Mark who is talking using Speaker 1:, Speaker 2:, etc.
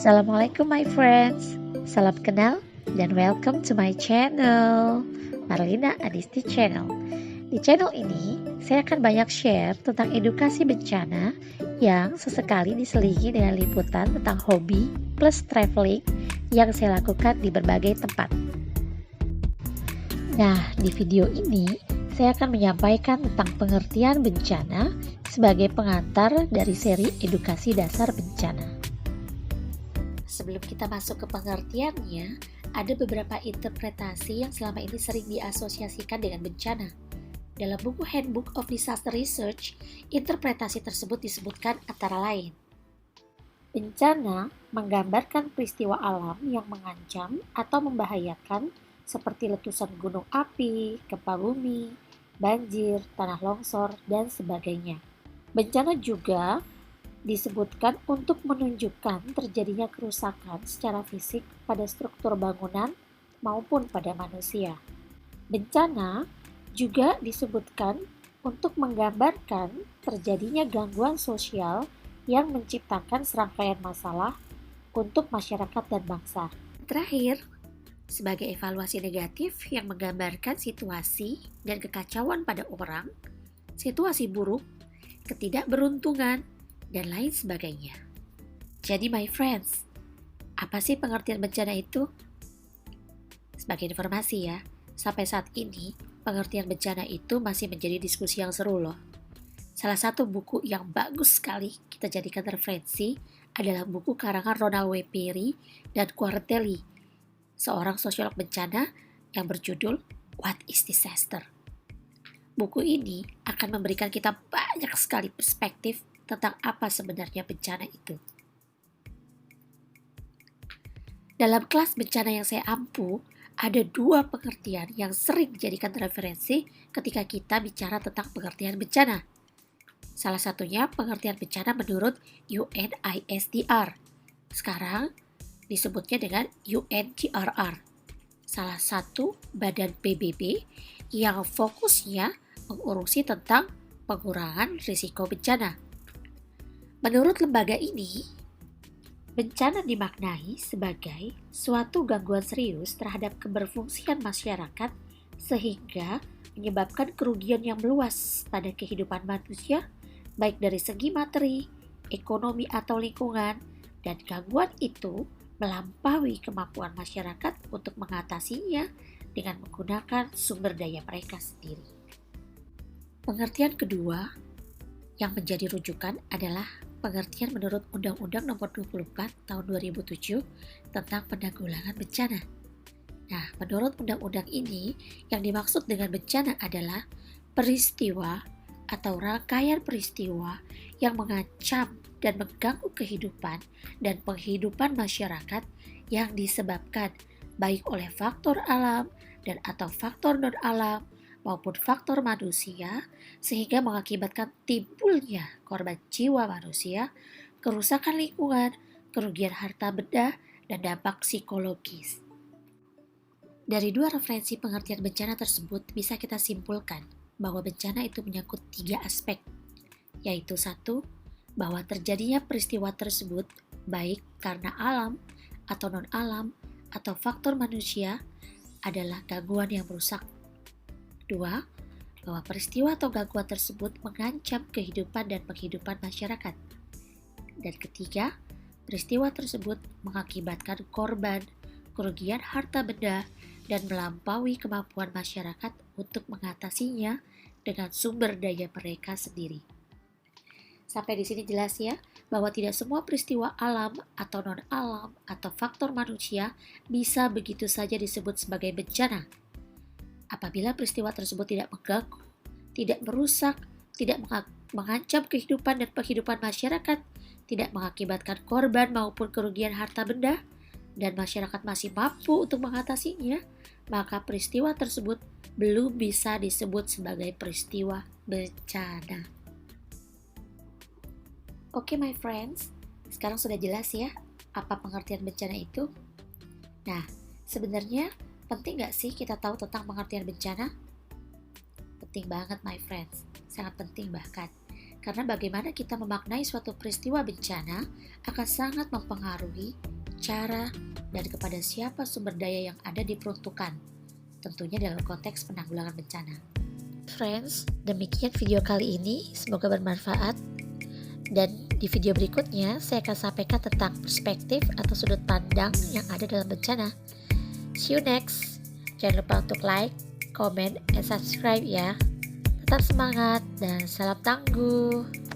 Speaker 1: Assalamualaikum my friends, salam kenal dan welcome to my channel, Marlina Adisti Channel. Di channel ini, saya akan banyak share tentang edukasi bencana yang sesekali diselingi dengan liputan tentang hobi plus traveling yang saya lakukan di berbagai tempat. Nah, di video ini saya akan menyampaikan tentang pengertian bencana sebagai pengantar dari seri edukasi dasar bencana. Sebelum kita masuk ke pengertiannya, ada beberapa interpretasi yang selama ini sering diasosiasikan dengan bencana. Dalam buku Handbook of Disaster Research, interpretasi tersebut disebutkan antara lain. Bencana menggambarkan peristiwa alam yang mengancam atau membahayakan seperti letusan gunung api, gempa bumi, banjir, tanah longsor, dan sebagainya. Bencana juga disebutkan untuk menunjukkan terjadinya kerusakan secara fisik pada struktur bangunan maupun pada manusia. Bencana juga disebutkan untuk menggambarkan terjadinya gangguan sosial yang menciptakan serangkaian masalah untuk masyarakat dan bangsa. Terakhir, sebagai evaluasi negatif yang menggambarkan situasi dan kekacauan pada orang, situasi buruk, ketidakberuntungan, dan lain sebagainya. Jadi my friends, apa sih pengertian bencana itu? Sebagai informasi ya, sampai saat ini pengertian bencana itu masih menjadi diskusi yang seru loh. Salah satu buku yang bagus sekali kita jadikan referensi adalah buku karangan Ronald W. Perry dan Quartelli, seorang sosiolog bencana yang berjudul What is Disaster? Buku ini akan memberikan kita banyak sekali perspektif tentang apa sebenarnya bencana itu. Dalam kelas bencana yang saya ampu, ada dua pengertian yang sering dijadikan referensi ketika kita bicara tentang pengertian bencana. Salah satunya pengertian bencana menurut UNISDR. Sekarang disebutnya dengan UNGRR. Salah satu badan PBB yang fokusnya mengurusi tentang pengurangan risiko bencana. Menurut lembaga ini, bencana dimaknai sebagai suatu gangguan serius terhadap keberfungsian masyarakat sehingga menyebabkan kerugian yang meluas pada kehidupan manusia, baik dari segi materi, ekonomi atau lingkungan, dan gangguan itu melampaui kemampuan masyarakat untuk mengatasinya dengan menggunakan sumber daya mereka sendiri. Pengertian kedua yang menjadi rujukan adalah pengertian menurut Undang-Undang Nomor 24 Tahun 2007 tentang Penanggulangan Bencana. Nah, menurut undang-undang ini, yang dimaksud dengan bencana adalah peristiwa atau rangkaian peristiwa yang mengancam dan mengganggu kehidupan dan penghidupan masyarakat yang disebabkan baik oleh faktor alam dan atau faktor non-alam maupun faktor manusia sehingga mengakibatkan timbulnya korban jiwa manusia, kerusakan lingkungan, kerugian harta benda, dan dampak psikologis. Dari dua referensi pengertian bencana tersebut bisa kita simpulkan bahwa bencana itu menyangkut tiga aspek, yaitu satu, bahwa terjadinya peristiwa tersebut baik karena alam atau non-alam atau faktor manusia adalah gangguan yang merusak. Dua, bahwa peristiwa atau gangguan tersebut mengancam kehidupan dan penghidupan masyarakat. Dan ketiga, peristiwa tersebut mengakibatkan korban, kerugian harta benda, dan melampaui kemampuan masyarakat untuk mengatasinya dengan sumber daya mereka sendiri. Sampai di sini jelas ya, bahwa tidak semua peristiwa alam atau non-alam atau faktor manusia bisa begitu saja disebut sebagai bencana. Apabila peristiwa tersebut tidak mengganggu, tidak merusak, tidak mengancam kehidupan dan penghidupan masyarakat, tidak mengakibatkan korban maupun kerugian harta benda, dan masyarakat masih mampu untuk mengatasinya, maka peristiwa tersebut belum bisa disebut sebagai peristiwa bencana. Oke my friends, sekarang sudah jelas ya apa pengertian bencana itu? Nah, sebenarnya penting gak sih kita tahu tentang pengertian bencana? Penting banget my friends, sangat penting bahkan. Karena bagaimana kita memaknai suatu peristiwa bencana akan sangat mempengaruhi cara, dan kepada siapa sumber daya yang ada diperuntukkan, tentunya dalam konteks penanggulangan bencana. Friends, demikian video kali ini, semoga bermanfaat. Dan di video berikutnya, saya akan sampaikan tentang perspektif atau sudut pandang yang ada dalam bencana. See you next. Jangan lupa untuk like, comment, and subscribe ya. Tetap semangat dan salam tangguh.